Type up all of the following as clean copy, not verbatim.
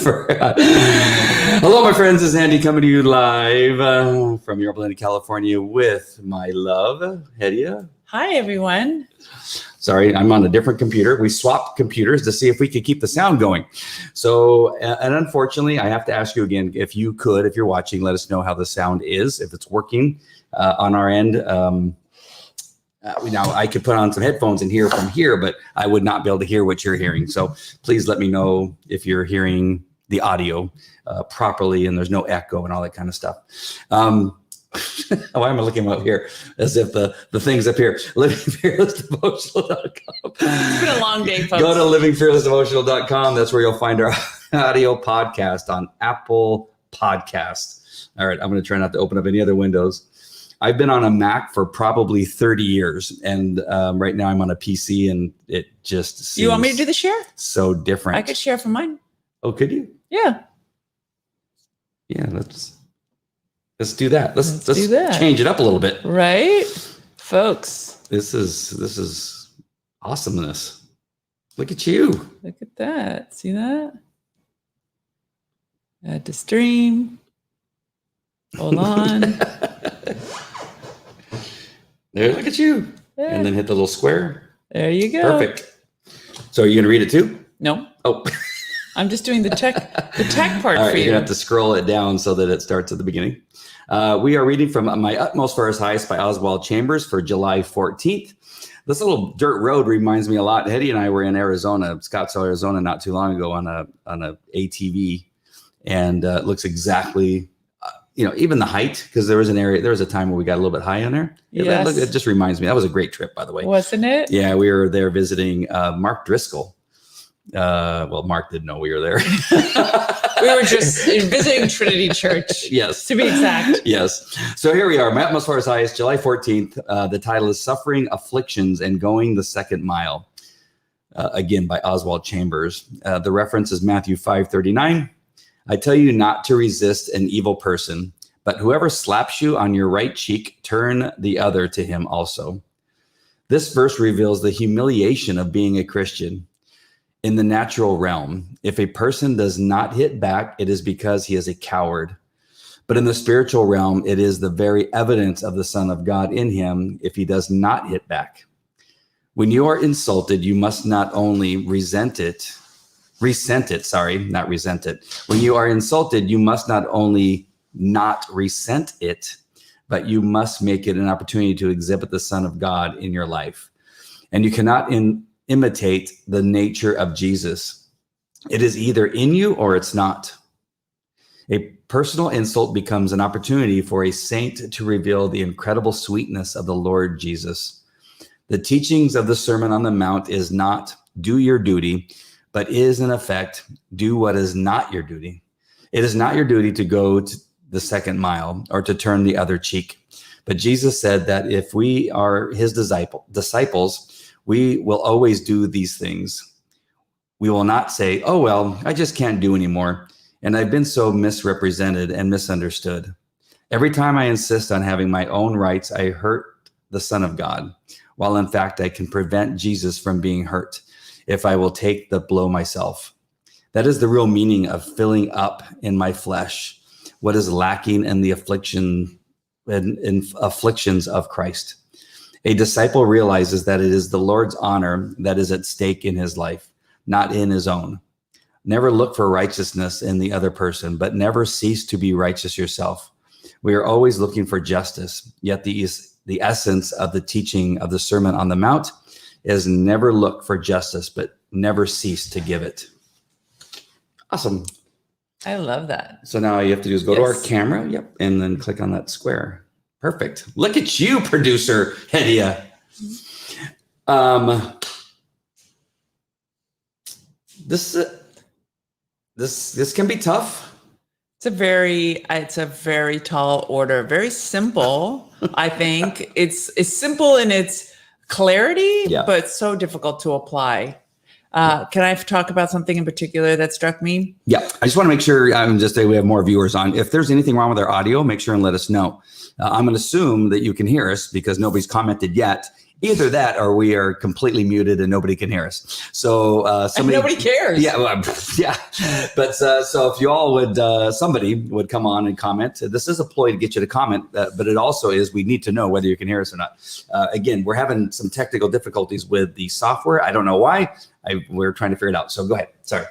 Hello, my friends. This is Andy coming to you live from Yorba Linda, California with my love, Hedia. Hi, everyone. Sorry, I'm on a different computer. We swapped computers to see if we could keep the sound going. So, and unfortunately, I have to ask you again, if you could, if you're watching, let us know how the sound is, if it's working on our end. Now, I could put on some headphones and hear from here, but I would not be able to hear what you're hearing. So please let me know if you're hearing the audio properly and there's no echo and all that kind of stuff. Why am I looking up here as if the thing's up here? livingfearlessdevotional.com. It's been a long day, folks. Go to livingfearlessdevotional.com. That's where you'll find our audio podcast on Apple Podcasts. All right, I'm going to try not to open up any other windows. I've been on a Mac for probably 30 years, and right now I'm on a PC, and it just seems you want me to do the share? So different. I could share from mine. Oh, could you? Yeah. Yeah, let's do that. Let's do that. Change it up a little bit. Right? Folks. This is awesomeness. Look at you. Look at that. See that? Add to stream. Hold on. There, look at you. Yeah. And then hit the little square. There you go. Perfect. So are you going to read it too? No. Oh. I'm just doing the tech part All right, for you. You're going to have to scroll it down so that it starts at the beginning. We are reading from My Utmost for His Highest by Oswald Chambers for July 14th. This little dirt road reminds me a lot. Hetty and I were in Arizona, Scottsdale, Arizona, not too long ago on a ATV, and it looks exactly, even the height, because there was a time where we got a little bit high on there. Yes. It just reminds me. That was a great trip, by the way. Wasn't it? Yeah, we were there visiting Mark Driscoll. Well, Mark didn't know we were there. We were just visiting Trinity Church. Yes. To be exact. Yes. So here we are, My Utmost for His Highest, July 14th. The title is Suffering, Afflictions, and Going the Second Mile. Again, by Oswald Chambers. The reference is Matthew 5:39. I tell you not to resist an evil person, but whoever slaps you on your right cheek, turn the other to him also. This verse reveals the humiliation of being a Christian. In the natural realm, if a person does not hit back, it is because he is a coward. But in the spiritual realm, it is the very evidence of the Son of God in him if he does not hit back. When you are insulted, you must not only resent it. When you are insulted, you must not only not resent it, but you must make it an opportunity to exhibit the Son of God in your life. And you cannot imitate the nature of Jesus. It is either in you or it's not. A personal insult becomes an opportunity for a saint to reveal the incredible sweetness of the Lord Jesus. The teachings of the Sermon on the Mount is not do your duty, but is in effect, do what is not your duty. It is not your duty to go to the second mile or to turn the other cheek. But Jesus said that if we are his disciples, we will always do these things. We will not say, oh, well, I just can't do anymore. And I've been so misrepresented and misunderstood. Every time I insist on having my own rights, I hurt the Son of God, while in fact, I can prevent Jesus from being hurt if I will take the blow myself. That is the real meaning of filling up in my flesh what is lacking in the afflictions of Christ. A disciple realizes that it is the Lord's honor that is at stake in his life, not in his own. Never look for righteousness in the other person, but never cease to be righteous yourself. We are always looking for justice, yet the essence of the teaching of the Sermon on the Mount is never look for justice, but never cease to give it. Awesome. I love that. So now all you have to do is go to our camera, and then click on that square. Perfect. Look at you, producer Hedia. This can be tough. It's a very tall order. Very simple. I think it's simple in its clarity, but so difficult to apply. Can I talk about something in particular that struck me? Yeah, I just want to make sure we have more viewers on. If there's anything wrong with our audio, make sure and let us know. I'm going to assume that you can hear us because nobody's commented yet. Either that, or we are completely muted and nobody can hear us. So nobody cares. Yeah, well, yeah. But so if you all would, somebody would come on and comment. This is a ploy to get you to comment, but it also is we need to know whether you can hear us or not. Again, we're having some technical difficulties with the software. I don't know why. We're trying to figure it out. So go ahead. Sorry.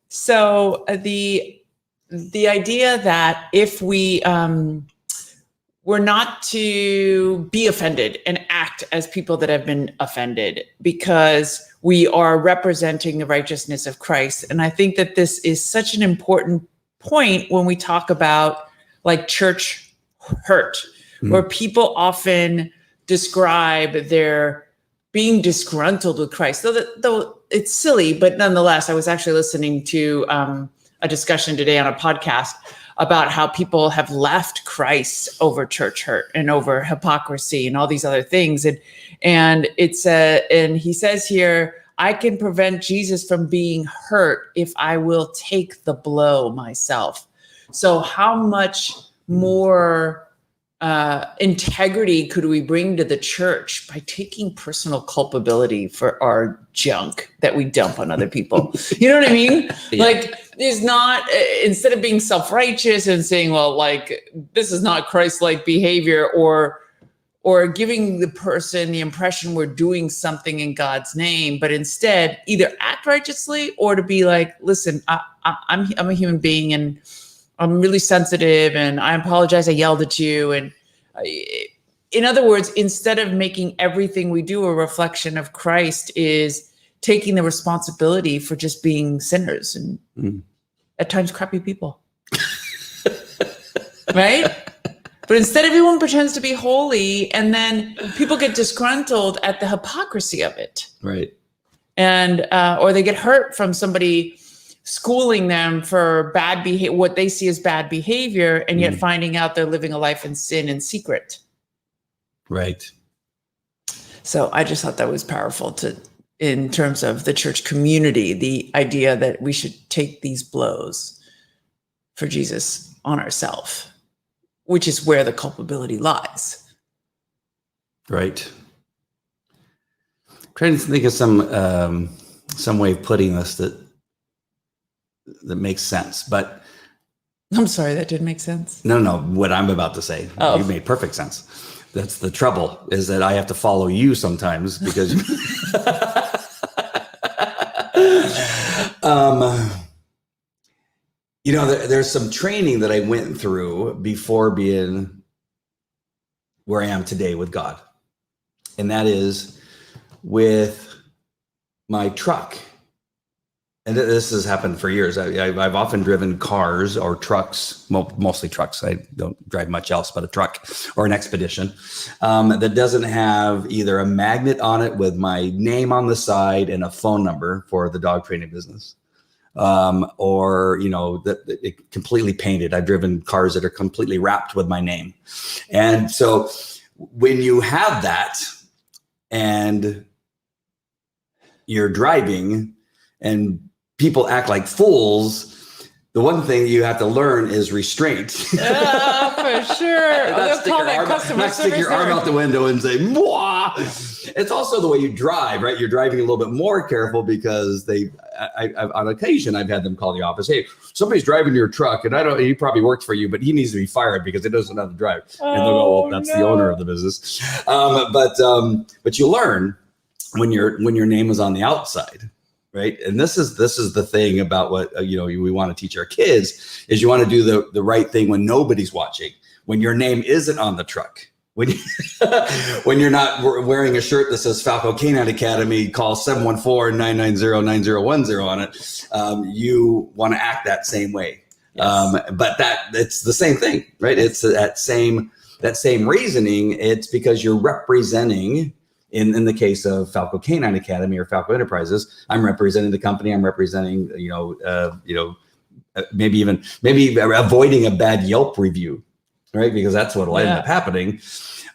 So the idea that if we're not to be offended and act as people that have been offended because we are representing the righteousness of Christ. And I think that this is such an important point when we talk about like church hurt, where people often describe their being disgruntled with Christ. Though it's silly, but nonetheless, I was actually listening to a discussion today on a podcast about how people have left Christ over church hurt and over hypocrisy and all these other things. And he says here, I can prevent Jesus from being hurt if I will take the blow myself. So how much more integrity could we bring to the church by taking personal culpability for our junk that we dump on other people? You know what I mean? Yeah. Like, there's not, instead of being self-righteous and saying, well, like, this is not Christ-like behavior, or giving the person the impression we're doing something in God's name, but instead either act righteously or to be like, listen, I'm a human being and I'm really sensitive and I apologize, I yelled at you. And in other words, instead of making everything we do a reflection of Christ, is taking the responsibility for just being sinners and at times crappy people. Right? But instead, everyone pretends to be holy, and then people get disgruntled at the hypocrisy of it. Right. And or they get hurt from somebody schooling them for bad behavior, what they see as bad behavior, and yet finding out they're living a life in sin in secret. Right. So I just thought that was powerful in terms of the church community, the idea that we should take these blows for Jesus on ourselves, which is where the culpability lies. Right. I'm trying to think of some way of putting this that makes sense, but I'm sorry, that didn't make sense. No, what I'm about to say, you made perfect sense. That's the trouble, is that I have to follow you sometimes because there's some training that I went through before being where I am today with God. And that is with my truck. And this has happened for years. I've often driven cars or trucks, mostly trucks. I don't drive much else but a truck or an expedition that doesn't have either a magnet on it with my name on the side and a phone number for the dog training business, or that it completely painted. I've driven cars that are completely wrapped with my name. And so when you have that and you're driving and people act like fools, the one thing you have to learn is restraint. For sure. Not stick your arm out the window and say, "Mwah." It's also the way you drive, right? You're driving a little bit more careful because on occasion, I've had them call the office, "Hey, somebody's driving your truck, and he probably works for you, but he needs to be fired because he doesn't know how to drive." And they'll go, "Well, that's the owner of the business." But you learn when your name is on the outside. Right. And this is the thing about what, we want to teach our kids is you want to do the right thing when nobody's watching, when your name isn't on the truck, when you're not wearing a shirt that says Falco Canine Academy, call 714-990-9010 on it. You want to act that same way. Yes. But it's the same thing, right? It's that same reasoning. It's because you're representing. In the case of Falco Canine Academy or Falco Enterprises, I'm representing the company. I'm representing, maybe avoiding a bad Yelp review, right? Because that's what will end up happening.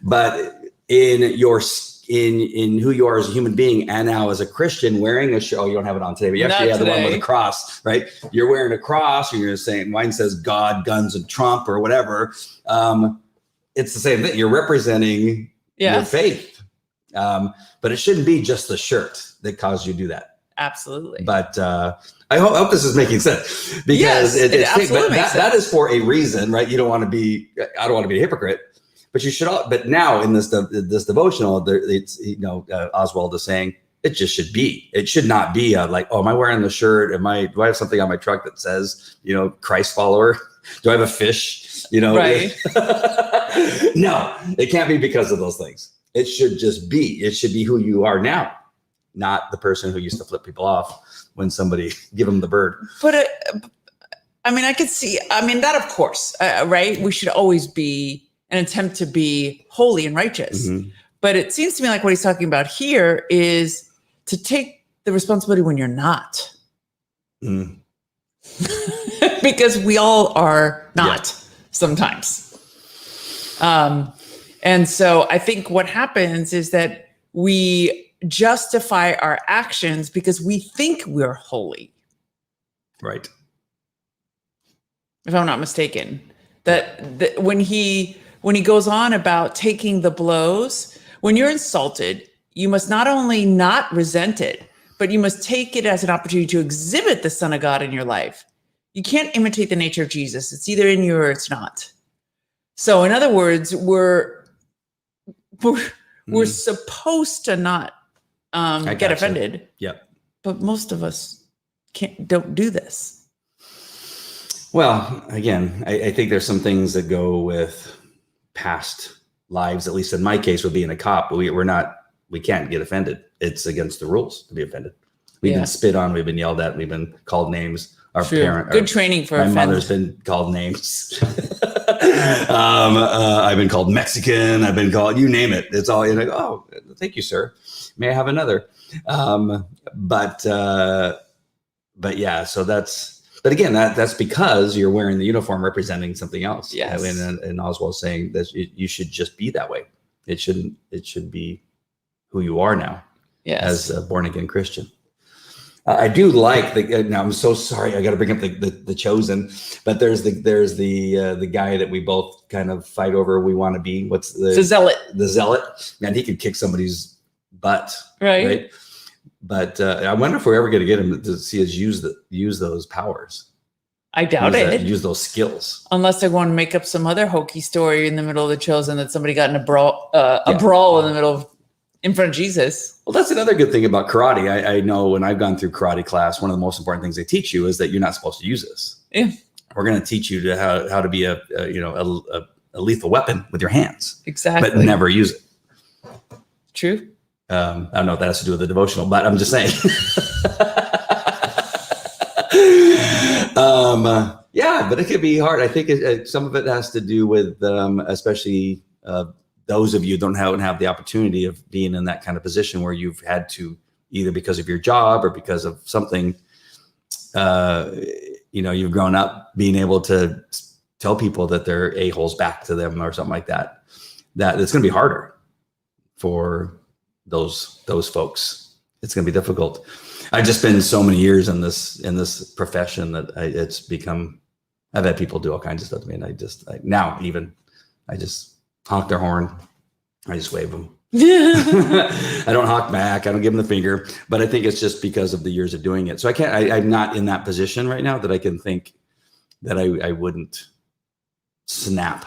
But in who you are as a human being and now as a Christian, wearing a shirt. Oh, you don't have it on today, but you actually have the one with a cross, right? You're wearing a cross, and you're saying mine says God, guns, and Trump or whatever. It's the same thing. You're representing your faith. But it shouldn't be just the shirt that caused you to do that. Absolutely. But I hope this is making sense, because it absolutely makes sense. That is for a reason, right? You don't want to be, I don't want to be a hypocrite, but you should. But now in this devotional, it's, Oswald is saying it just should be. It should not be like, oh, am I wearing the shirt? Do I have something on my truck that says, Christ follower? Do I have a fish? Right. No, it can't be because of those things. It should just be. It should be who you are now, not the person who used to flip people off when somebody give them the bird. But I could see, that of course, right? We should always be an attempt to be holy and righteous. Mm-hmm. But it seems to me like what he's talking about here is to take the responsibility when you're not. Mm. Because we all are not sometimes. And so I think what happens is that we justify our actions because we think we're holy. Right. If I'm not mistaken, that when he goes on about taking the blows, when you're insulted, you must not only not resent it, but you must take it as an opportunity to exhibit the Son of God in your life. You can't imitate the nature of Jesus. It's either in you or it's not. So in other words, we're supposed to not get offended. Yep. But most of us don't do this. Well, again, I think there's some things that go with past lives, at least in my case, with being a cop. We can't get offended. It's against the rules to be offended. We've been spit on, we've been yelled at, we've been called names. Good training for my mother's been called names. I've been called Mexican. I've been called, you name it. It's all, oh, thank you, sir. May I have another? But yeah, so but again, that's because you're wearing the uniform representing something else. Yes. And Oswald's saying that you should just be that way. It should be who you are now. Yes. As a born again Christian. I do like now I'm so sorry. I got to bring up the chosen, but there's the guy that we both kind of fight over. We want to be, what's the zealot, man, he could kick somebody's butt. Right. But I wonder if we're ever going to get him to see us use those powers. I doubt it. Use those skills. Unless they're going to make up some other hokey story in the middle of the chosen that somebody got in a brawl in the middle of, in front of Jesus. Well, that's another good thing about karate. I know when I've gone through karate class, one of the most important things they teach you is that you're not supposed to use this. Yeah. We're going to teach you how to be a lethal weapon with your hands. Exactly. But never use it. True. I don't know what that has to do with the devotional, but I'm just saying. Yeah, but it could be hard. I think some of it has to do with, especially those of you don't have the opportunity of being in that kind of position where you've had to, either because of your job or because of something, you've grown up being able to tell people that they're a-holes back to them or something like that. That it's going to be harder for those folks. It's going to be difficult. I've just been so many years in this profession that I've had people do all kinds of stuff to me, and I just honk their horn. I just wave them. I don't honk back. I don't give them the finger, but I think it's just because of the years of doing it. So I'm not in that position right now that I can think that I wouldn't snap.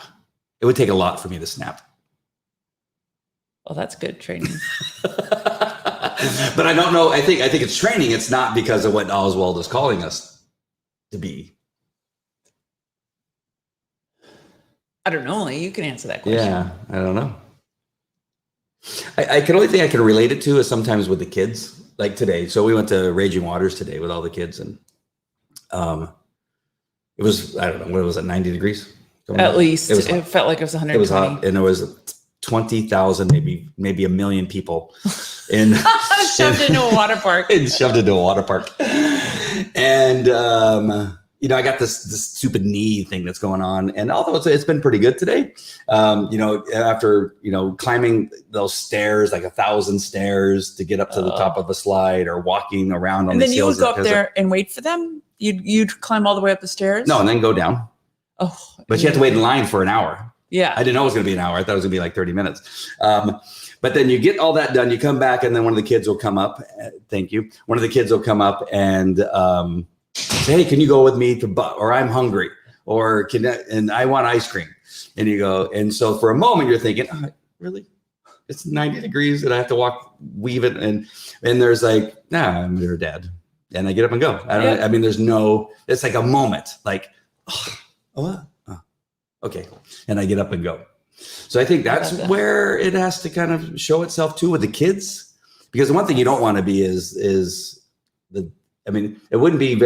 It would take a lot for me to snap. Well, that's good training. But I don't know. I think it's training. It's not because of what Oswald is calling us to be. I don't know. You can answer that question. Yeah, I don't know. I can only think I can relate it to is sometimes with the kids, like today. So we went to Raging Waters today with all the kids, and it was, I don't know, what was it, 90 degrees? At least it felt like it was 120. It was hot, and there was 20,000, maybe a million people in shoved into a water park. And I got this stupid knee thing that's going on, and although it's been pretty good today, after climbing those stairs, like 1,000 stairs to get up to the top of a slide, or walking around on and the then you would go up there and wait for them. You'd climb all the way up the stairs. No, and then go down. Oh, but you have to wait in line for an hour. Yeah, I didn't know it was going to be an hour. I thought it was going to be like 30 minutes. But then you get all that done, you come back, and then one of the kids will come up. Thank you. One of the kids will come up and say, hey, can you go with me to or I'm hungry, or and I want ice cream. And you go, and so for a moment you're thinking, oh, really? It's 90 degrees and I have to weave it. And there's like, nah, I'm your dad. And I get up and go. I mean, it's like a moment, like, okay. And I get up and go. So I think that's where it has to kind of show itself too with the kids, because the one thing you don't want to be is it wouldn't be a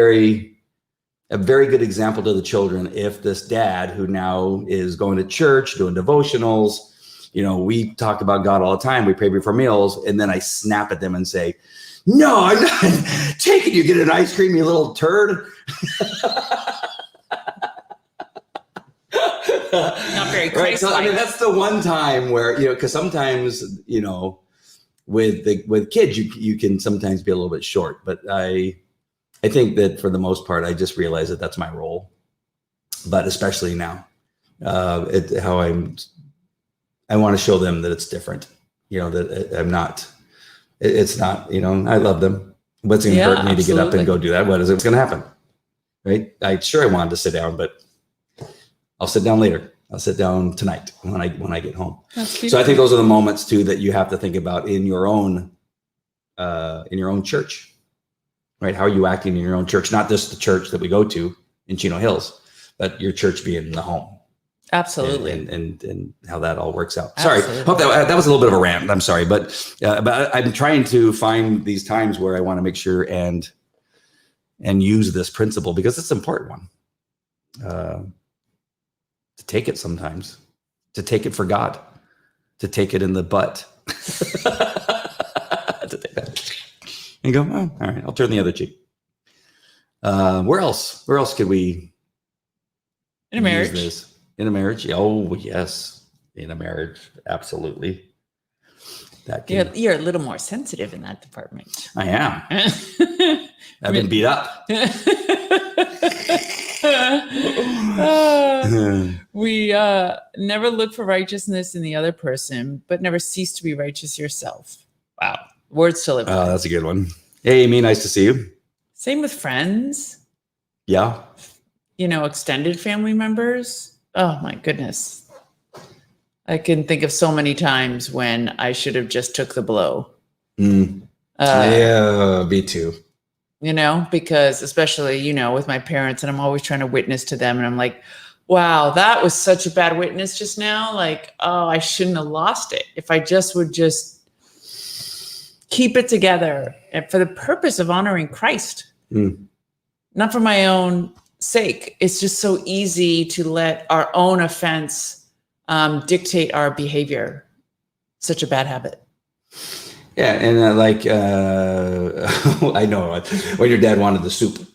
very good example to the children if this dad who now is going to church, doing devotionals, we talk about God all the time. We pray before meals. And then I snap at them and say, no, I'm not taking you. Get an ice cream, you little turd. Not very Christ-like. Right. So, I mean, that's the one time where, because sometimes, with kids, you can sometimes be a little bit short. But I think that for the most part, I just realize that that's my role. But especially now, I want to show them that it's different, that I'm not, it's not, I love them. What's going to hurt me to get up and go do that? What is it going to happen? Right. I wanted to sit down, but I'll sit down later. I'll sit down tonight when I get home. So I think those are the moments too, that you have to think about in your own church, right? How are you acting in your own church? Not just the church that we go to in Chino Hills, but your church being the home. Absolutely. And how that all works out. Sorry. Hope that was a little bit of a rant. I'm sorry, but I'm trying to find these times where I want to make sure and use this principle, because it's an important one. To take it sometimes, to take it for God, to take it in the butt. To take that and go, oh, all right, I'll turn the other cheek. Where else could we in a marriage? Use this? In a marriage? Oh, yes. In a marriage. Absolutely. You're a little more sensitive in that department. I am. I've been beat up. We never look for righteousness in the other person, but never cease to be righteous yourself. Wow. Words to live by. Oh, that's a good one. Hey, Amy, nice to see you. Same with friends. Yeah. Extended family members. Oh my goodness. I can think of so many times when I should have just took the blow. Yeah, me too. Because especially, with my parents, and I'm always trying to witness to them. And I'm like, wow, that was such a bad witness just now. Like, oh, I shouldn't have lost it. If I would just keep it together and for the purpose of honoring Christ, not for my own sake. It's just so easy to let our own offense dictate our behavior. Such a bad habit. Yeah, and I know when your dad wanted the soup.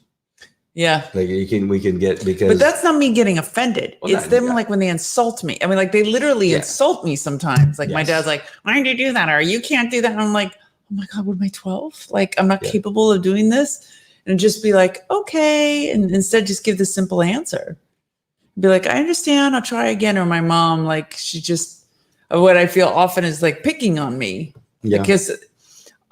Yeah, like we can get because. But that's not me getting offended. Well, it's them like when they insult me. I mean, like they literally insult me sometimes. Like my dad's like, "Why did you do that?" Or "You can't do that." And I'm like, "Oh my God, what am I 12? Like I'm not capable of doing this." And just be like, "Okay," and instead just give the simple answer. Be like, "I understand. I'll try again." Or my mom, like she just what I feel often is like picking on me. Yeah. Because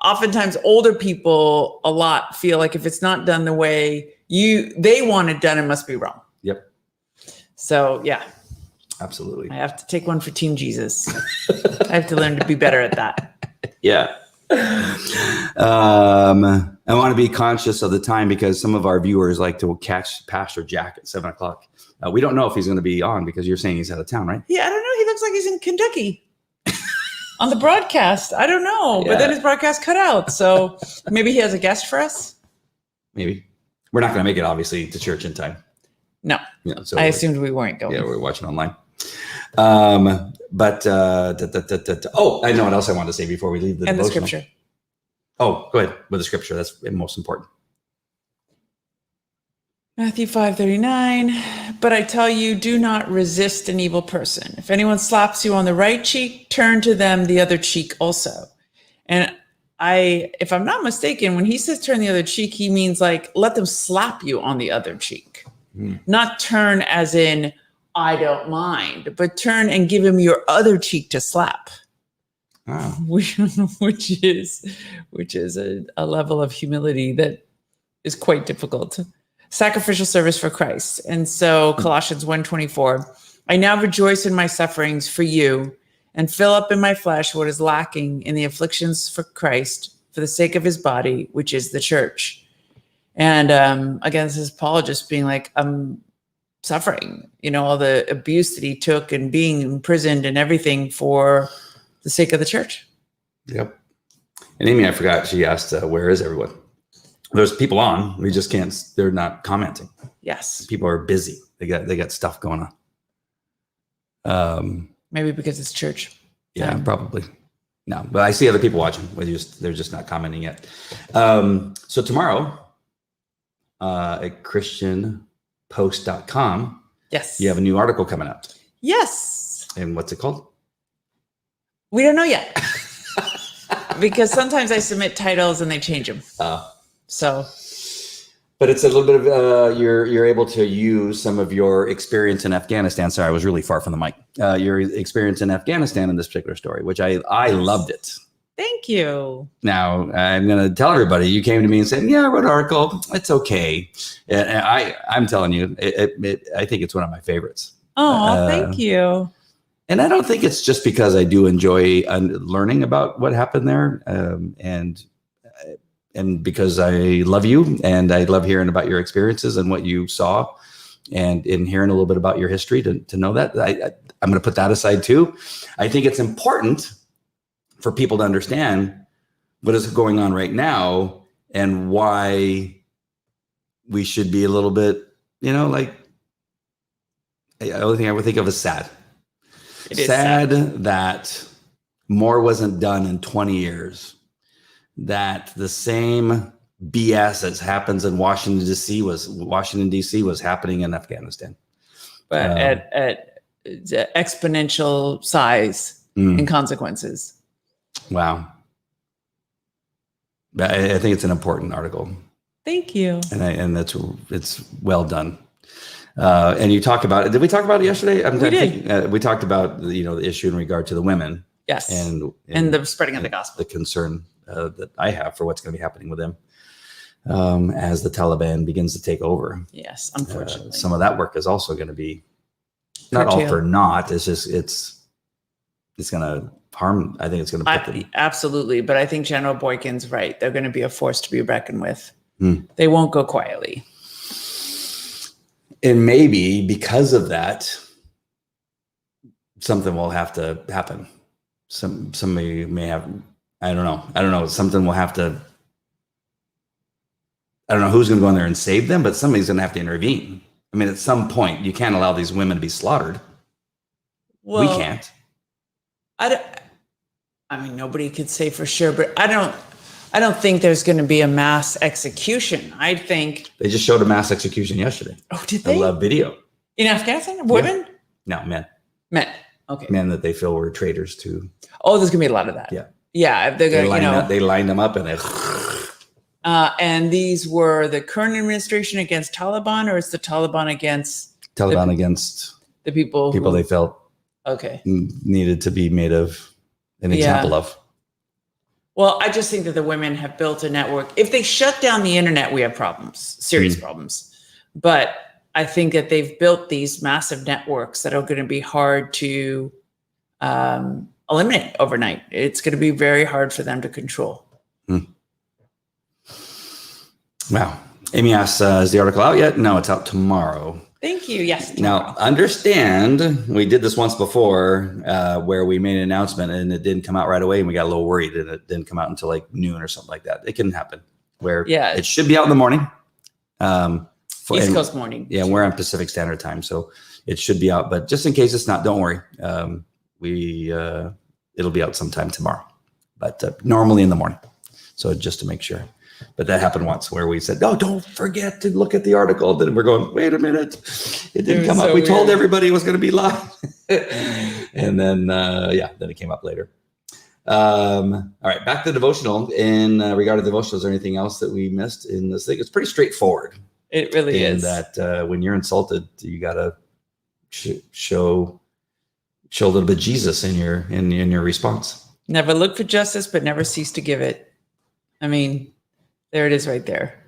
oftentimes older people a lot feel like if it's not done the way they want it done, it must be wrong. Yep. So yeah. Absolutely. I have to take one for Team Jesus. I have to learn to be better at that. Yeah. I want to be conscious of the time because some of our viewers like to catch Pastor Jack at 7:00. We don't know if he's going to be on because you're saying he's out of town, right? Yeah, I don't know. He looks like he's in Kentucky. On the broadcast. I don't know. Yeah. But then his broadcast cut out. So maybe he has a guest for us? Maybe. We're not going to make it, obviously, to church in time. No. Yeah, so I assumed we weren't going. Yeah, we were watching online. Oh, I know what else I wanted to say before we leave the devotional. The scripture. Oh, go ahead with the scripture. That's most important. Matthew 5:39, but I tell you, do not resist an evil person. If anyone slaps you on the right cheek, turn to them the other cheek also. And if I'm not mistaken, when he says turn the other cheek, he means like, let them slap you on the other cheek. Not turn as in, I don't mind, but turn and give him your other cheek to slap. Wow. which is a level of humility that is quite difficult. Sacrificial service for Christ. And so Colossians 1:24, I now rejoice in my sufferings for you and fill up in my flesh what is lacking in the afflictions for Christ for the sake of his body, which is the church. And again, this is Paul just being like, I'm suffering, all the abuse that he took and being imprisoned and everything for the sake of the church. Yep. And Amy, I forgot, she asked, where is everyone? There's people on. We just can't. They're not commenting. Yes. People are busy. They got stuff going on. Maybe because it's church. Yeah, probably. No, but I see other people watching. They're just not commenting yet. So tomorrow, at ChristianPost.com, yes, you have a new article coming out. Yes. And what's it called? We don't know yet. Because sometimes I submit titles and they change them. So, but it's a little bit of you're able to use some of your experience in Afghanistan. Sorry, I was really far from the mic. Your experience in Afghanistan in this particular story, which I loved it. Thank you. Now I'm going to tell everybody. You came to me and said, "Yeah, I wrote an article. It's okay." And I'm telling you, I think it's one of my favorites. Oh, thank you. And I don't think it's just because I do enjoy learning about what happened there, and because I love you and I love hearing about your experiences and what you saw, and in hearing a little bit about your history to know that. I'm going to put that aside too. I think it's important for people to understand what is going on right now and why we should be a little bit, the only thing I would think of is sad. It is sad that more wasn't done in 20 years, that the same BS that happens in Washington, D.C. was happening in Afghanistan. But at exponential size and consequences. Wow. I think it's an important article. Thank you. And it's well done. And you talk about it. Did we talk about it yesterday? We did. We talked about the issue in regard to the women. Yes. And the spreading of the gospel. The concern that I have for what's going to be happening with them as the Taliban begins to take over. Yes, unfortunately. Some of that work is also going to be not all for naught. It's just it's going to harm. I think it's going to put them. Absolutely. But I think General Boykin's right. They're going to be a force to be reckoned with. They won't go quietly. And maybe because of that, something will have to happen. Somebody may have, I don't know. Something will have to, I don't know who's going to go in there and save them, but somebody's going to have to intervene. I mean, at some point, you can't allow these women to be slaughtered. Well, we can't. I mean, nobody could say for sure, but I don't think there's going to be a mass execution. I think they just showed a mass execution yesterday. Oh, did they? A live video in Afghanistan? Women? Yeah. No, men. Men. Okay. Men that they feel were traitors to. Oh, there's going to be a lot of that. Yeah. Yeah, they're going. They lined them up and they. And these were the current administration against Taliban, or it's the Taliban against the people they felt needed to be made of an example of. Well, I just think that the women have built a network. If they shut down the internet, we have problems, serious problems. But I think that they've built these massive networks that are going to be hard to eliminate overnight. It's going to be very hard for them to control. Wow. Amy asks, is the article out yet? No, it's out tomorrow. Thank you. Yes. Tomorrow. Now, understand, we did this once before where we made an announcement and it didn't come out right away and we got a little worried and it didn't come out until like noon or something like that. It can happen where it should be out in the morning. East Coast morning. Yeah, we're on Pacific Standard Time, so it should be out. But just in case it's not, don't worry. It'll be out sometime tomorrow, but normally in the morning. So just to make sure. But that happened once where we said, "No, don't forget to look at the article." Then we're going, "Wait a minute, it didn't come up. We told everybody it was going to be live," and then then it came up later. All right, back to the devotional. In regard to devotional, is there anything else that we missed in this thing? It's pretty straightforward. It really is. That when you're insulted, you got to show a little bit of Jesus in your response. Never look for justice, but never cease to give it. I mean, there it is right there.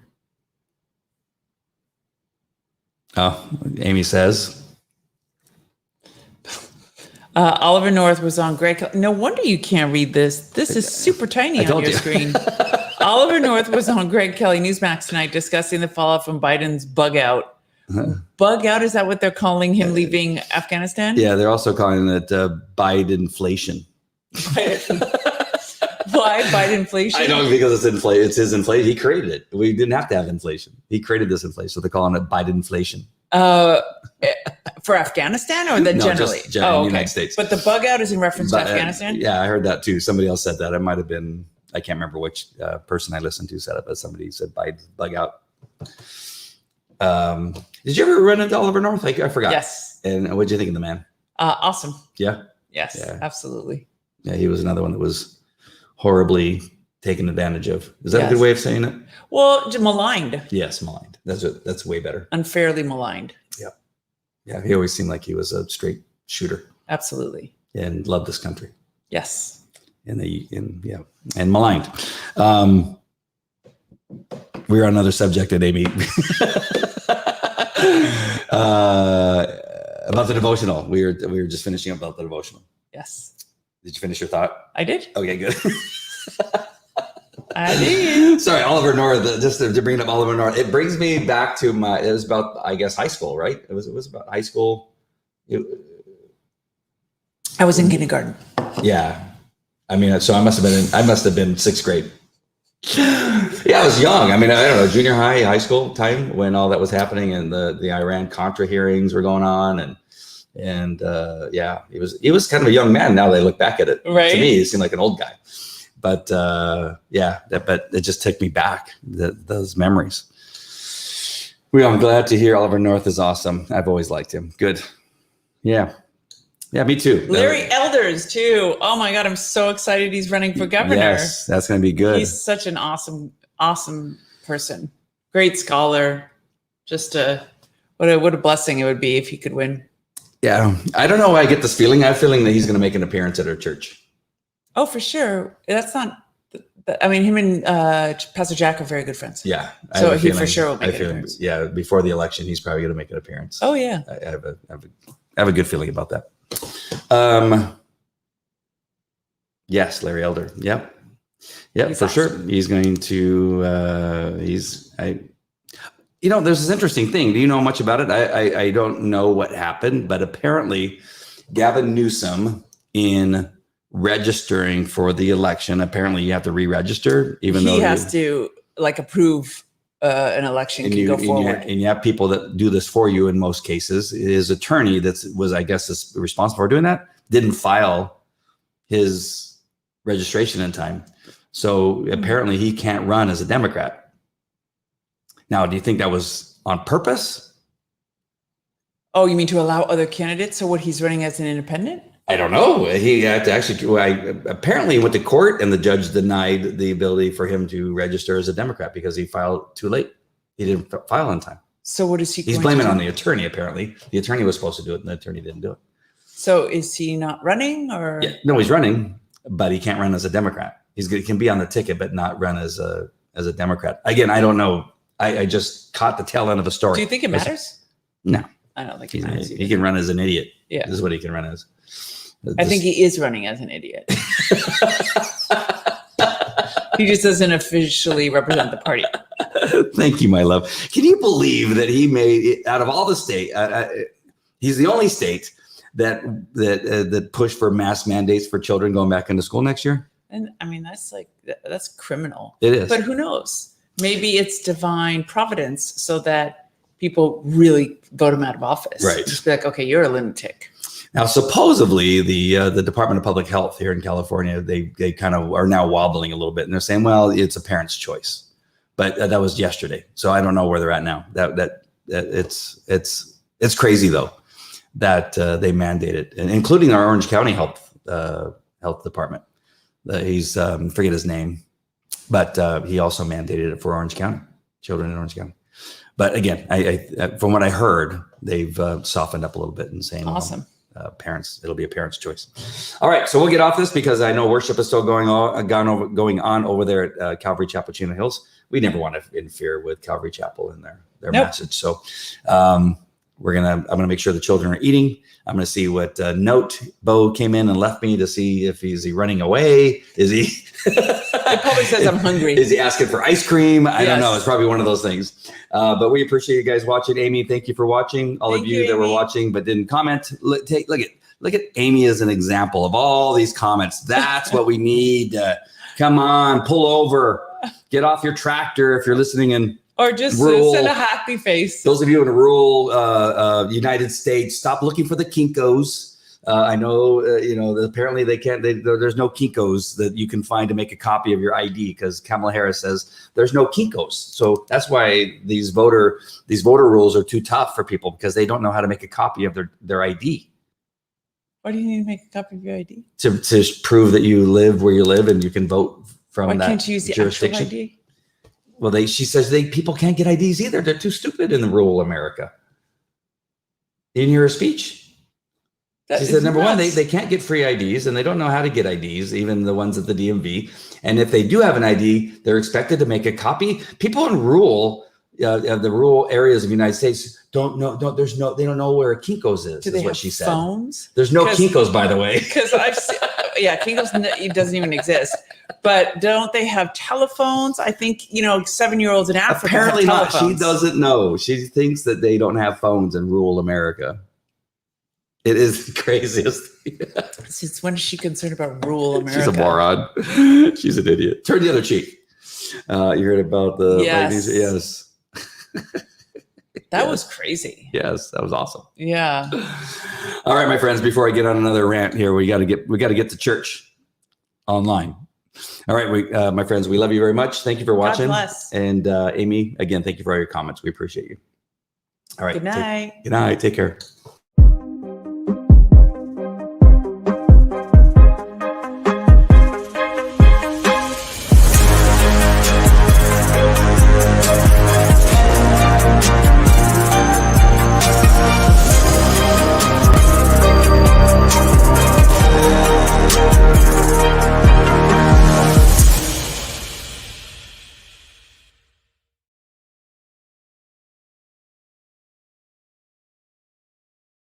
Oh, Amy says. Oliver North was on Greg Kelly. No wonder you can't read this. This is super tiny on your screen. Oliver North was on Greg Kelly Newsmax tonight discussing the fallout from Biden's bug out. Bug out, is that what they're calling him leaving Afghanistan? Yeah, they're also calling it Bidenflation. Why Bidenflation? I know, because it's his inflation. He created it. We didn't have to have inflation. He created this inflation, so they're calling it Bidenflation. For Afghanistan or generally? Just generally in the United States. But the bug out is in reference to Afghanistan? Yeah, I heard that too. Somebody else said that. It might have been, I can't remember which person I listened to said it, but somebody said bug out. Did you ever run into Oliver North? I forgot. Yes. And what'd you think of the man? Awesome. Yeah? Yes, yeah. Absolutely. Yeah, he was another one that was horribly taken advantage of. Is that a good way of saying it? Well, maligned. Yes, maligned. That's way better. Unfairly maligned. Yeah. Yeah, he always seemed like he was a straight shooter. Absolutely. And loved this country. Yes. And maligned. We're on another subject at Amy. About the devotional. We were just finishing up about the devotional. Yes. Did you finish your thought? I did. Okay, good. I did. Sorry, Oliver North. Just to bring up Oliver North, it brings me back to it was about, I guess, high school, right? It was about high school. I was in kindergarten. Yeah, I mean, so I must have been sixth grade. Yeah, I was young. I mean, I don't know, junior high school time when all that was happening and the Iran Contra hearings were going on, and yeah, he was kind of a young man. Now they look back at it. Right. To me, he seemed like an old guy. But but it just took me back, those memories. I'm glad to hear Oliver North is awesome. I've always liked him. Good. Yeah. Yeah, me too. Larry Elders too. Oh my God, I'm so excited he's running for governor. Yes, that's going to be good. He's such an awesome person. Great scholar. Just what a blessing it would be if he could win. Yeah, I don't know why I get this feeling. I have a feeling that he's going to make an appearance at our church. Oh, for sure. That's not. I mean, him and Pastor Jack are very good friends. Yeah. So he for sure will make an appearance. Yeah, before the election, he's probably going to make an appearance. Oh yeah. I have a good feeling about that. Yes, Larry Elder. Yep, he's for awesome. Sure. He's going to. There's this interesting thing. Do you know much about it? I don't know what happened, but apparently, Gavin Newsom in registering for the election. Apparently, you have to re-register, even though he has to approve an election can go forward. And you have people that do this for you in most cases. His attorney was, I guess, responsible for doing that, didn't file his registration in time. So apparently he can't run as a Democrat. Now, do you think that was on purpose? Oh, you mean to allow other candidates? So what, he's running as an independent? I don't know. He had to apparently he went to court and the judge denied the ability for him to register as a Democrat because he filed too late. He didn't file on time. So what is he? He's blaming it on the attorney. Apparently, the attorney was supposed to do it, and the attorney didn't do it. So is he not running, or? Yeah, no, he's running, but he can't run as a Democrat. He can be on the ticket, but not run as a Democrat. Again, I don't know. I just caught the tail end of a story. Do you think it matters? No, I don't think it matters. He can run as an idiot. Yeah, this is what he can run as. I think he is running as an idiot. He just doesn't officially represent the party. Thank you, my love. Can you believe that he made it out of all the state? He's the only state that pushed for mask mandates for children going back into school next year. And I mean, that's criminal. It is. But who knows? Maybe it's divine providence so that people really vote him out of office. Right. Just be like, okay, you're a lunatic. Now, supposedly, the Department of Public Health here in California, they kind of are now wobbling a little bit, and they're saying, well, it's a parent's choice. But that was yesterday, so I don't know where they're at now. That it's crazy though that they mandated, and including our Orange County health department. He's forget his name, but he also mandated it for Orange County children in Orange County. But again, I from what I heard, they've softened up a little bit and saying, awesome. parents. It'll be a parent's choice. All right, so we'll get off this because I know worship is still going on over there at Calvary Chapel, Chino Hills. We never want to interfere with Calvary Chapel in their message. So I'm gonna make sure the children are eating. I'm gonna see what note Bo came in and left me to see if is he running away? Is he? It probably says I'm hungry. Is he asking for ice cream? I don't know. It's probably one of those things. But we appreciate you guys watching. Amy, thank you for watching. All of you that were watching but didn't comment. Look at Amy as an example of all these comments. That's what we need. Come on, pull over. Get off your tractor if you're listening in. Or just send a happy face. Those of you in rural United States, stop looking for the Kinkos. I know, apparently they can't. There's no Kinkos that you can find to make a copy of your ID because Kamala Harris says there's no Kinkos. So that's why these voter rules are too tough for people because they don't know how to make a copy of their ID. Why do you need to make a copy of your ID? To prove that you live where you live and you can vote from that jurisdiction. Why can't you use the actual ID? Well, she says people can't get IDs either. They're too stupid in rural America. In your speech. She said, number one, they can't get free IDs and they don't know how to get IDs, even the ones at the DMV. And if they do have an ID, they're expected to make a copy. People in the rural areas of the United States they don't know where a Kinko's is. Do they what have she said. Phones? There's no Kinko's, by the way. Because I've seen, Kinko's it doesn't even exist. But don't they have telephones? I think 7-year-olds in Africa apparently have telephones. Not. She doesn't know. She thinks that they don't have phones in rural America. It is the craziest thing. Since when is she concerned about rural America? She's a moron. She's an idiot. Turn the other cheek. You heard about the ladies? Yes. That was crazy. Yes, that was awesome. Yeah. All right, my friends. Before I get on another rant here, we got to get to church online. All right, my friends, we love you very much. Thank you for watching. God bless. And Amy, again, thank you for all your comments. We appreciate you. All right. Good night. Good night. Take care.